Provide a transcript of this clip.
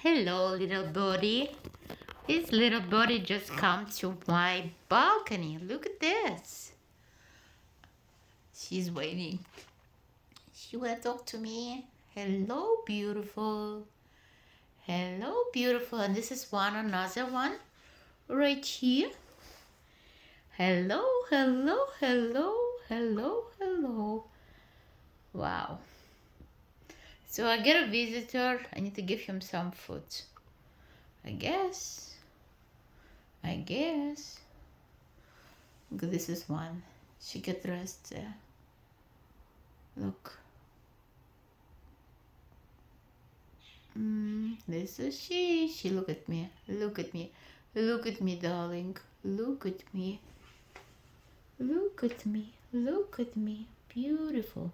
Hello, little birdie. This little birdie just come to my balcony. Look at this. She's waiting. She will talk to me. Hello, beautiful. Hello, beautiful. And this is another one right here. Hello, hello, hello, hello, hello. Wow. So I get a visitor. I need to give him some food. I guess. Look, this is one. She get dressed there. Look. This is she. She look at me. Look at me. Look at me, darling. Look at me. Look at me. Look at me. Beautiful.